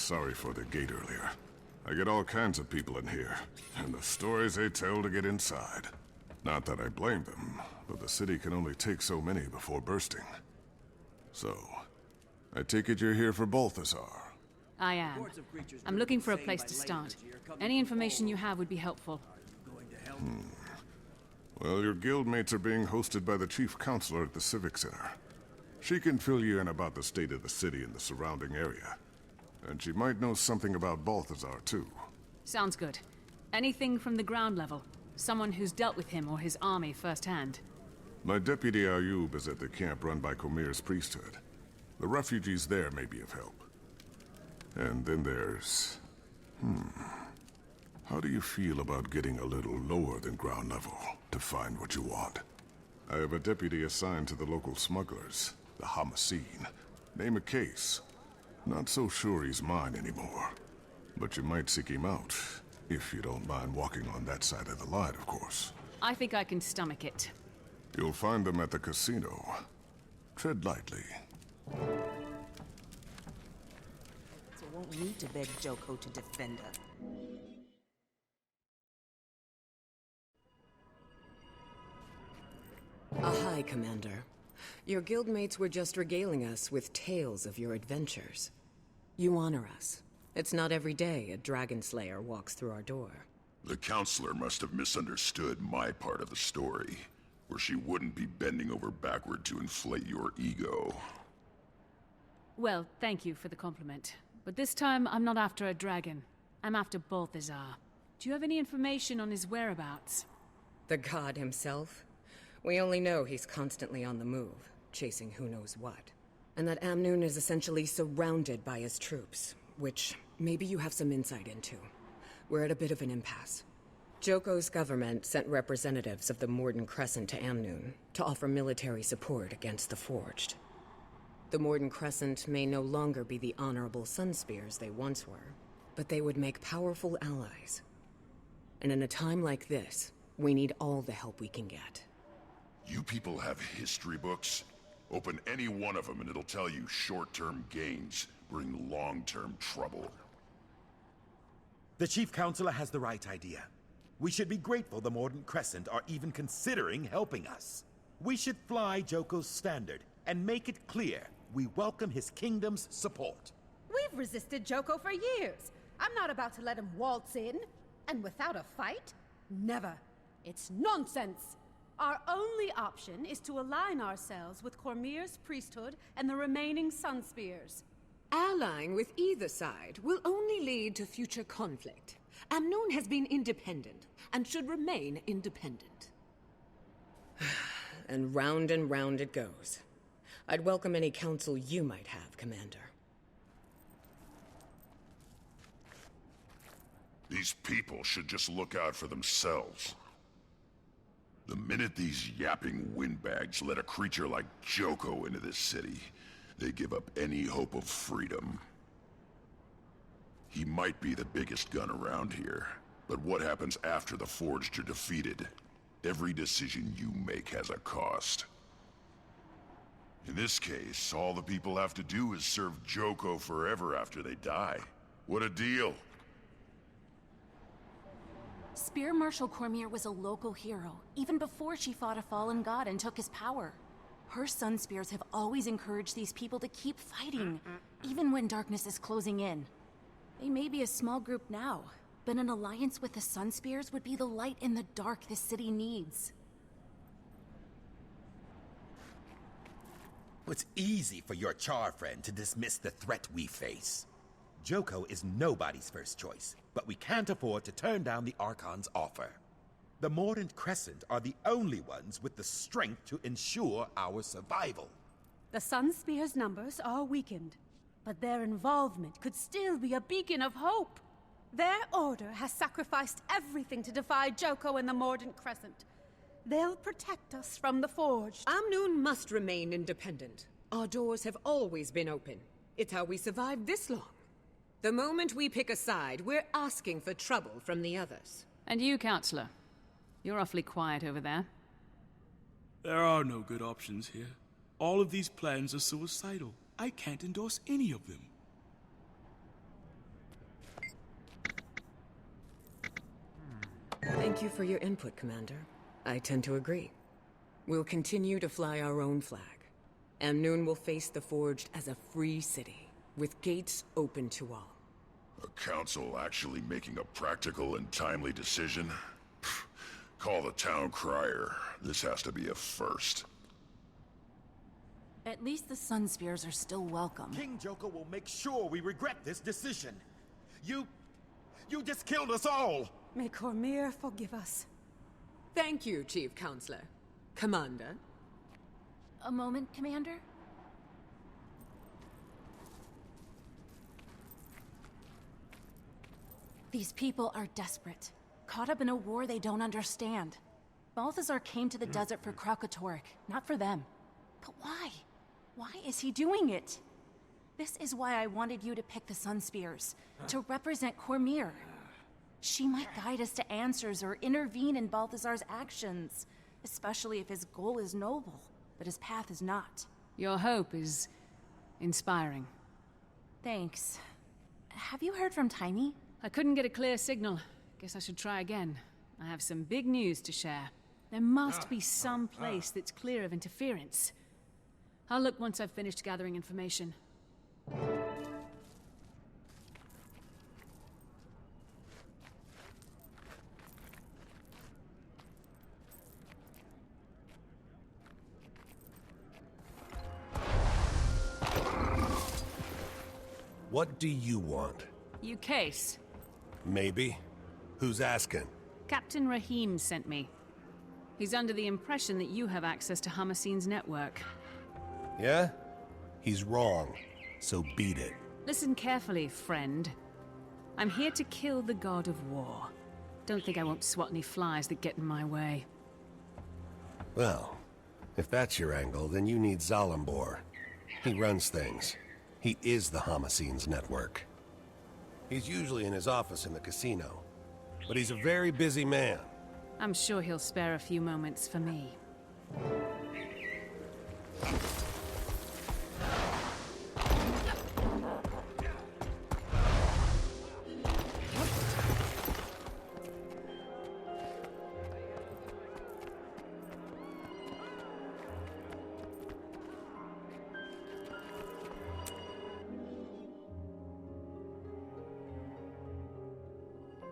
sorry for the gate earlier. I get all kinds of people in here, and the stories they tell to get inside. Not that I blame them, but the city can only take so many before bursting. So, I take it you're here for Balthazar. I am. I'm looking for a place to start. Any information you have would be helpful. Well, your guildmates are being hosted by the Chief Counselor at the Civic Center. She can fill you in about the state of the city and the surrounding area. And she might know something about Balthazar, too. Sounds good. Anything from the ground level. Someone who's dealt with him or his army firsthand. My deputy Ayub is at the camp run by Cormyr's priesthood. The refugees there may be of help. And then there's... How do you feel about getting a little lower than ground level to find what you want? I have a deputy assigned to the local smugglers, the Hamaseen. Name a case. Not so sure he's mine anymore. But you might seek him out, if you don't mind walking on that side of the line, of course. I think I can stomach it. You'll find them at the casino. Tread lightly. So won't need to beg Joko to defend her. Ahai, Commander. Your guildmates were just regaling us with tales of your adventures. You honor us. It's not every day a Dragon Slayer walks through our door. The Counselor must have misunderstood my part of the story, where she wouldn't be bending over backward to inflate your ego. Well, thank you for the compliment. But this time, I'm not after a dragon. I'm after Balthazar. Do you have any information on his whereabouts? The god himself? We only know he's constantly on the move, chasing who knows what. And that Amnoon is essentially surrounded by his troops, which maybe you have some insight into. We're at a bit of an impasse. Joko's government sent representatives of the Morden Crescent to Amnoon to offer military support against the Forged. The Morden Crescent may no longer be the honorable Sunspears they once were, but they would make powerful allies. And in a time like this, we need all the help we can get. You people have history books? Open any one of them and it'll tell you short-term gains bring long-term trouble. The Chief Counselor has the right idea. We should be grateful the Morden Crescent are even considering helping us. We should fly Joko's standard and make it clear we welcome his kingdom's support. We've resisted Joko for years. I'm not about to let him waltz in. And without a fight? Never. It's nonsense. Our only option is to align ourselves with Cormyr's priesthood and the remaining Sunspears. Allying with either side will only lead to future conflict. Amnoon has been independent, and should remain independent. And round it goes. I'd welcome any counsel you might have, Commander. These people should just look out for themselves. The minute these yapping windbags let a creature like Joko into this city, they give up any hope of freedom. He might be the biggest gun around here, but what happens after the Forged are defeated? Every decision you make has a cost. In this case, all the people have to do is serve Joko forever after they die. What a deal! Spear Marshal Cormyr was a local hero, even before she fought a fallen god and took his power. Her Sunspears have always encouraged these people to keep fighting, even when darkness is closing in. They may be a small group now, but an alliance with the Sunspears would be the light in the dark this city needs. It's easy for your Char friend to dismiss the threat we face. Joko is nobody's first choice, but we can't afford to turn down the Archon's offer. The Mordant Crescent are the only ones with the strength to ensure our survival. The Sunspears' numbers are weakened, but their involvement could still be a beacon of hope. Their order has sacrificed everything to defy Joko and the Mordant Crescent. They'll protect us from the Forged. Amnoon must remain independent. Our doors have always been open. It's how we survived this long. The moment we pick a side, we're asking for trouble from the others. And you, Counselor? You're awfully quiet over there. There are no good options here. All of these plans are suicidal. I can't endorse any of them. Thank you for your input, Commander. I tend to agree. We'll continue to fly our own flag. Amnoon will face the Forged as a free city, with gates open to all. A council actually making a practical and timely decision? Pfft, call the town crier. This has to be a first. At least the Sun Spears are still welcome. King Joko will make sure we regret this decision. You just killed us all! May Cormyr forgive us. Thank you, Chief Counselor. Commander. A moment, Commander? These people are desperate, caught up in a war they don't understand. Balthazar came to the desert for Kralkatorrik, not for them. But why? Why is he doing it? This is why I wanted you to pick the Sun Spears, to represent Cormyr. She might guide us to answers or intervene in Balthazar's actions, especially if his goal is noble, but his path is not. Your hope is inspiring. Thanks. Have you heard from Tiny? I couldn't get a clear signal. Guess I should try again. I have some big news to share. There must be some place that's clear of interference. I'll look once I've finished gathering information. What do you want? You case. Maybe. Who's asking? Captain Rahim sent me. He's under the impression that you have access to Hamaseen's network. Yeah? He's wrong. So beat it. Listen carefully, friend. I'm here to kill the god of war. Don't think I won't swat any flies that get in my way. Well, if that's your angle, then you need Zalambor. He runs things. He is the Hamaseen's network. He's usually in his office in the casino, but he's a very busy man. I'm sure he'll spare a few moments for me.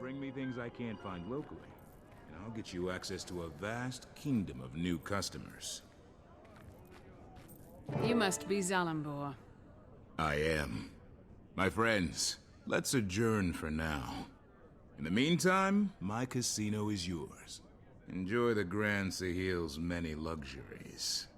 Bring me things I can't find locally, and I'll get you access to a vast kingdom of new customers. You must be Zalambor. I am. My friends, let's adjourn for now. In the meantime, my casino is yours. Enjoy the Grand Sahil's many luxuries.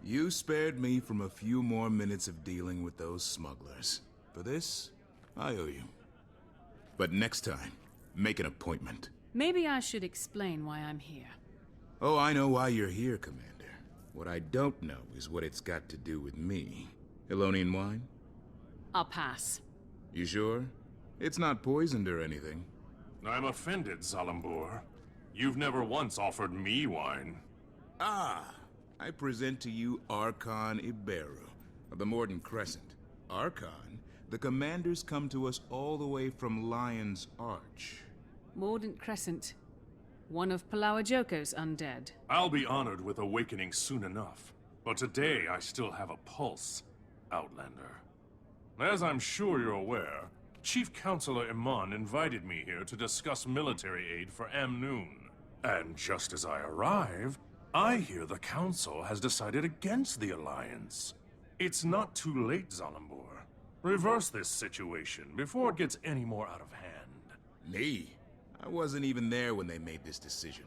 You spared me from a few more minutes of dealing with those smugglers. For this, I owe you. But next time, make an appointment. Maybe I should explain why I'm here. Oh, I know why you're here, Commander. What I don't know is what it's got to do with me. Elonian wine? I'll pass. You sure? It's not poisoned or anything. I'm offended, Zalambor. You've never once offered me wine. Ah! I present to you Archon Iberu of the Mordant Crescent. Archon, the commanders come to us all the way from Lion's Arch. Mordant Crescent. One of Palawa Joko's undead. I'll be honored with awakening soon enough. But today I still have a pulse, Outlander. As I'm sure you're aware, Chief Counselor Iman invited me here to discuss military aid for Amnoon. And just as I arrive, I hear the Council has decided against the Alliance. It's not too late, Zalambor. Reverse this situation before it gets any more out of hand. Me? I wasn't even there when they made this decision.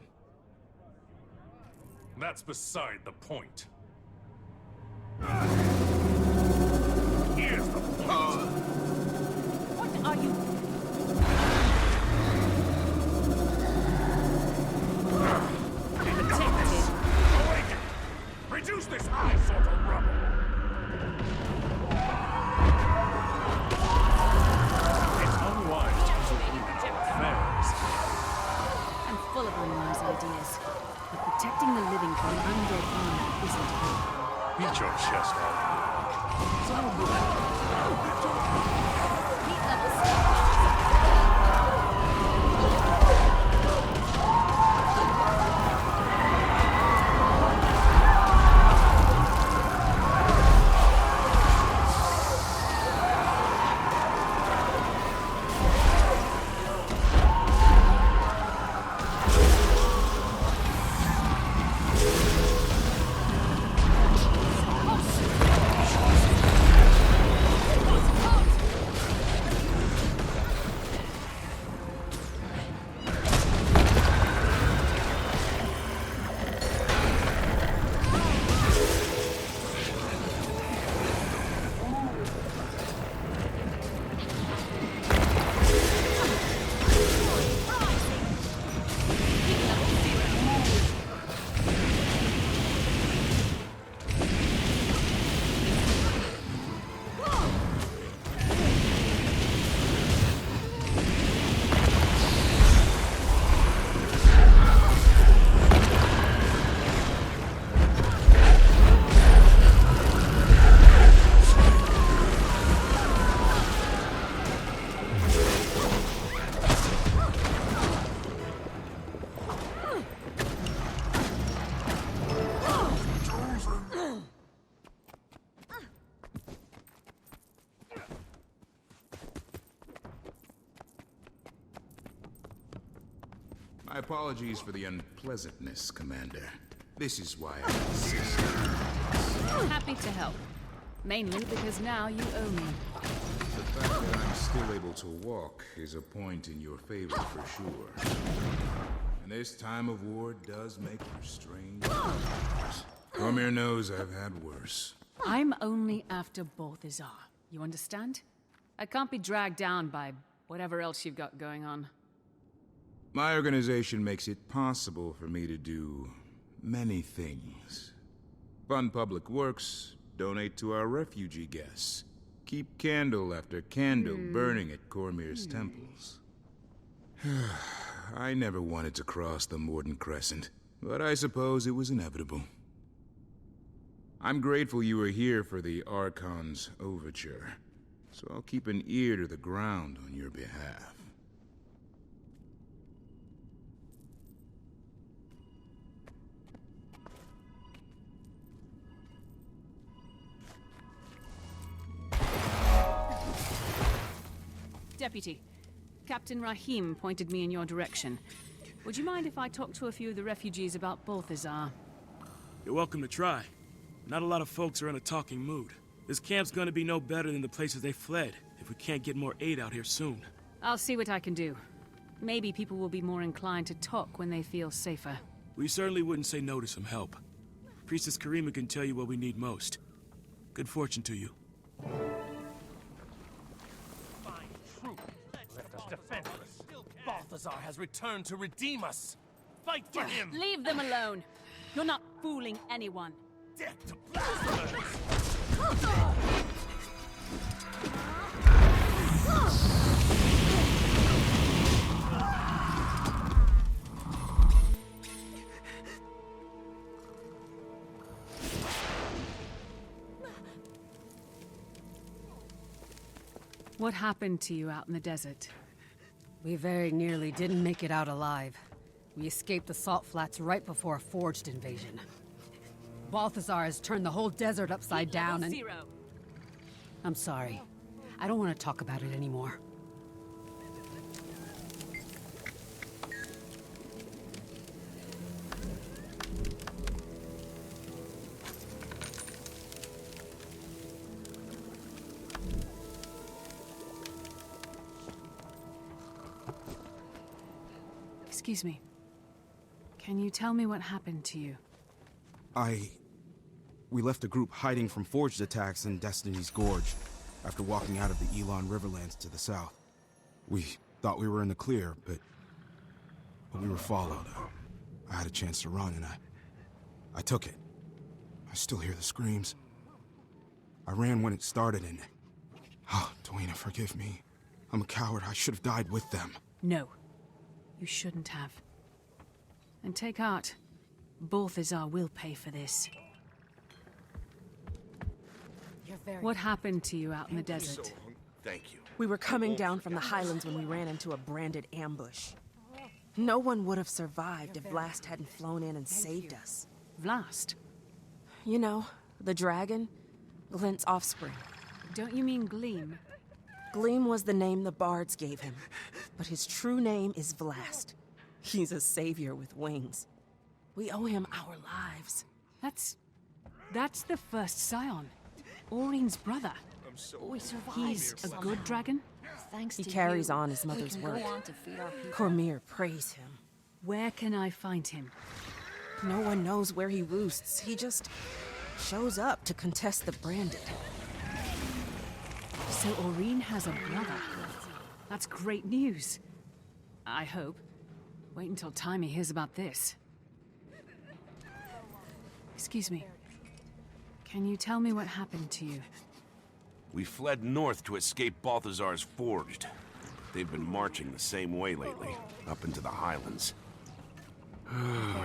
That's beside the point. Here's the point. What are you... Protected. Awaken! Reduce this eyesore to rubble! It's unwise to intervene in our affairs. I'm full of unwise ideas. But protecting the living from an undead army isn't good. Beat your chest out. Heat level My apologies for the unpleasantness, Commander. This is why I insist. Happy to help. Mainly because now you owe me. The fact that I'm still able to walk is a point in your favor for sure. And this time of war does make for strange encounters. Cormyr knows I've had worse. I'm only after Balthazar. You understand? I can't be dragged down by whatever else you've got going on. My organization makes it possible for me to do many things. Fund public works, donate to our refugee guests, keep candle after candle burning at Cormyr's temples. I never wanted to cross the Morden Crescent, but I suppose it was inevitable. I'm grateful you were here for the Archon's overture, so I'll keep an ear to the ground on your behalf. Deputy, Captain Rahim pointed me in your direction. Would you mind if I talk to a few of the refugees about Balthazar? You're welcome to try. Not a lot of folks are in a talking mood. This camp's gonna be no better than the places they fled, if we can't get more aid out here soon. I'll see what I can do. Maybe people will be more inclined to talk when they feel safer. We certainly wouldn't say no to some help. Priestess Karima can tell you what we need most. Good fortune to you. Left us defenseless. Balthazar has returned to redeem us. Fight for him! Leave them alone. You're not fooling anyone. Death to blasphemers! What happened to you out in the desert? We very nearly didn't make it out alive. We escaped the salt flats right before a forged invasion. Balthazar has turned the whole desert upside down and... Zero. I'm sorry. I don't want to talk about it anymore. Excuse me. Can you tell me what happened to you? We left a group hiding from forged attacks in Destiny's Gorge after walking out of the Elon Riverlands to the south. We thought we were in the clear, but we were followed. I had a chance to run, and I took it. I still hear the screams. I ran when it started, and... Oh, Dwayna, forgive me. I'm a coward. I should have died with them. No. You shouldn't have. And take heart. Balthazar will pay for this. What happened to you out in the desert? Thank you. We were coming down from the highlands when we ran into a branded ambush. No one would have survived if Vlast hadn't flown in and saved us. Vlast? You know, the dragon, Glint's offspring. Don't you mean Gleam? Gleam was the name the bards gave him, but his true name is Vlast. He's a savior with wings. We owe him our lives. That's the first Scion. Aurine's brother. We survived. He's a good dragon? Thanks He to carries you, on his we mother's can work. go on to feed our people. Cormyr, praise him. Where can I find him? No one knows where he roosts. He just shows up to contest the branded. So Aurine has a brother. That's great news. I hope. Wait until Timey hears about this. Excuse me. Can you tell me what happened to you? We fled north to escape Balthazar's Forged. They've been marching the same way lately, up into the highlands.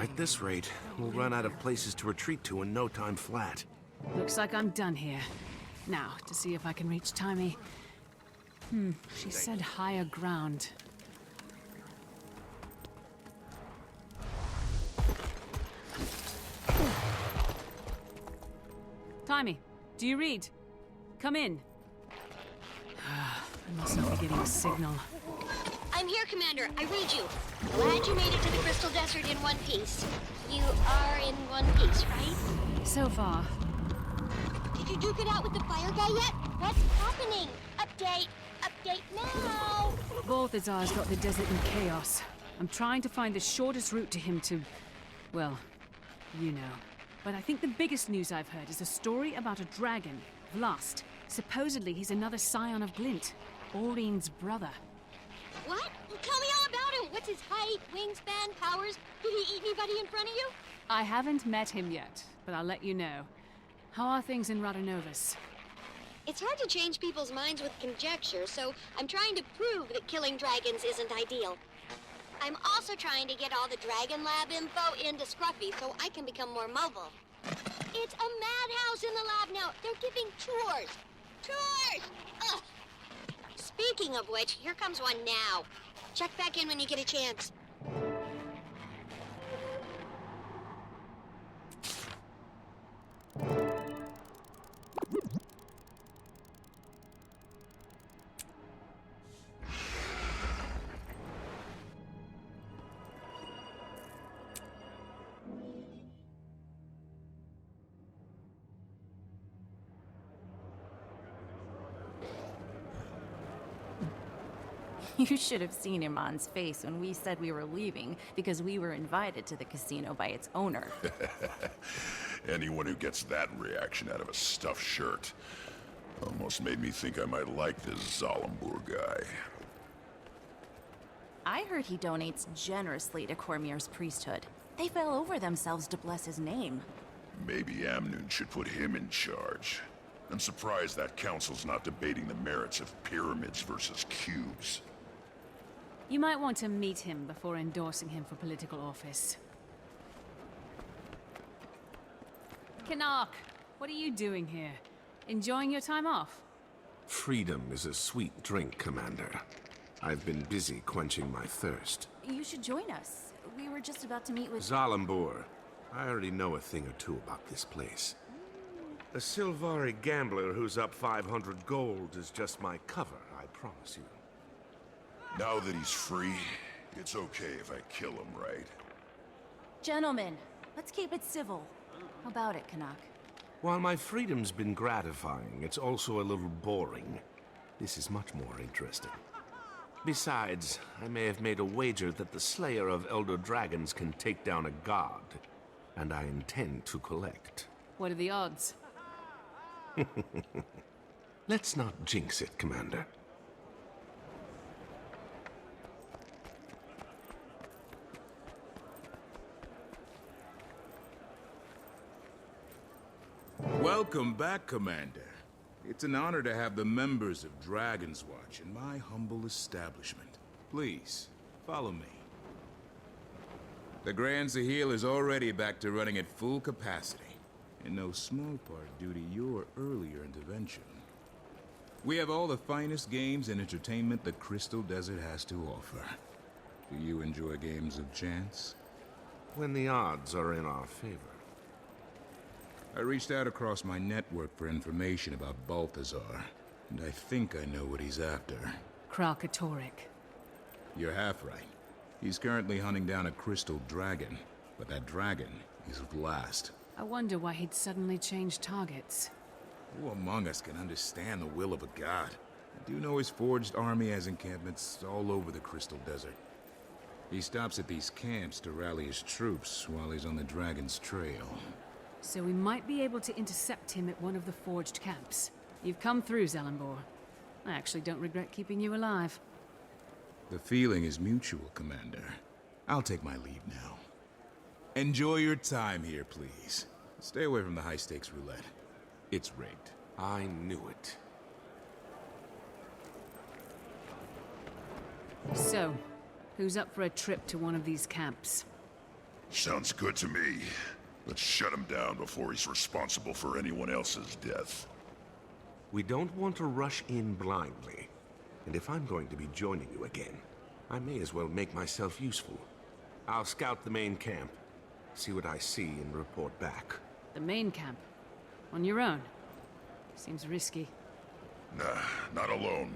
At this rate, we'll run out of places to retreat to in no time flat. Looks like I'm done here. Now, to see if I can reach Timey. She said higher ground. Timey, do you read? Come in. I must not be getting a signal. I I'm here, Commander. I read you. Glad you made it to the Crystal Desert in one piece. You are in one piece, right? So far. Did you duke it out with the fire guy yet? What's happening? Update! Update now! Balthazar's got the desert in chaos. I'm trying to find the shortest route to him to... well, you know. But I think the biggest news I've heard is a story about a dragon, Vlast. Supposedly he's another scion of Glint, Aurine's brother. What? Tell me all about him! What's his height, wingspan, powers? Did he eat anybody in front of you? I haven't met him yet, but I'll let you know. How are things in Radonovus? It's hard to change people's minds with conjecture, so I'm trying to prove that killing dragons isn't ideal. I'm also trying to get all the Dragon Lab info into Scruffy so I can become more mobile. It's a madhouse in the lab now. They're giving tours. Tours! Ugh. Speaking of which, here comes one now. Check back in when you get a chance. You should have seen Iman's face when we said we were leaving because we were invited to the casino by its owner. Anyone who gets that reaction out of a stuffed shirt almost made me think I might like this Zalambur guy. I heard he donates generously to Cormier's priesthood. They fell over themselves to bless his name. Maybe Amnoon should put him in charge. I'm surprised that council's not debating the merits of pyramids versus cubes. You might want to meet him before endorsing him for political office. Canuck, what are you doing here? Enjoying your time off? Freedom is a sweet drink, Commander. I've been busy quenching my thirst. You should join us. We were just about to meet with... Zalambur. I already know a thing or two about this place. A Sylvari gambler who's up 500 gold is just my cover, I promise you. Now that he's free, it's okay if I kill him, right? Gentlemen, let's keep it civil. How about it, Canuck? While my freedom's been gratifying, it's also a little boring. This is much more interesting. Besides, I may have made a wager that the Slayer of Elder Dragons can take down a god, and I intend to collect. What are the odds? Let's not jinx it, Commander. Welcome back, Commander. It's an honor to have the members of Dragon's Watch in my humble establishment. Please, follow me. The Grand Sahil is already back to running at full capacity, in no small part due to your earlier intervention. We have all the finest games and entertainment the Crystal Desert has to offer. Do you enjoy games of chance? When the odds are in our favor. I reached out across my network for information about Balthazar, and I think I know what he's after. Kralkatorrik. You're half right. He's currently hunting down a crystal dragon, but that dragon is Vlast. I wonder why he'd suddenly changed targets. Who among us can understand the will of a god? I do know his forged army has encampments all over the Crystal Desert. He stops at these camps to rally his troops while he's on the dragon's trail. So we might be able to intercept him at one of the forged camps. You've come through, Zalambur. I actually don't regret keeping you alive. The feeling is mutual, Commander. I'll take my leave now. Enjoy your time here, please. Stay away from the high-stakes roulette. It's rigged. I knew it. So, who's up for a trip to one of these camps? Sounds good to me. Let's shut him down before he's responsible for anyone else's death. We don't want to rush in blindly. And if I'm going to be joining you again, I may as well make myself useful. I'll scout the main camp, see what I see, and report back. The main camp? On your own? Seems risky. Nah, not alone.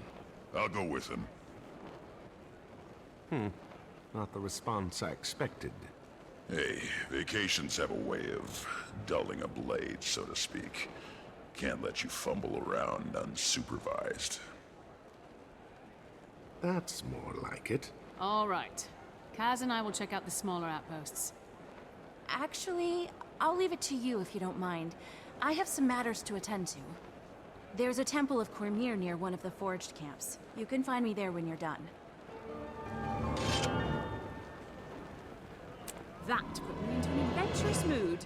I'll go with him. Not the response I expected. Hey, vacations have a way of dulling a blade, so to speak. Can't let you fumble around unsupervised. That's more like it. All right. Kaz and I will check out the smaller outposts. Actually, I'll leave it to you if you don't mind. I have some matters to attend to. There's a Temple of Cormyr near one of the forged camps. You can find me there when you're done. That put me into an adventurous mood.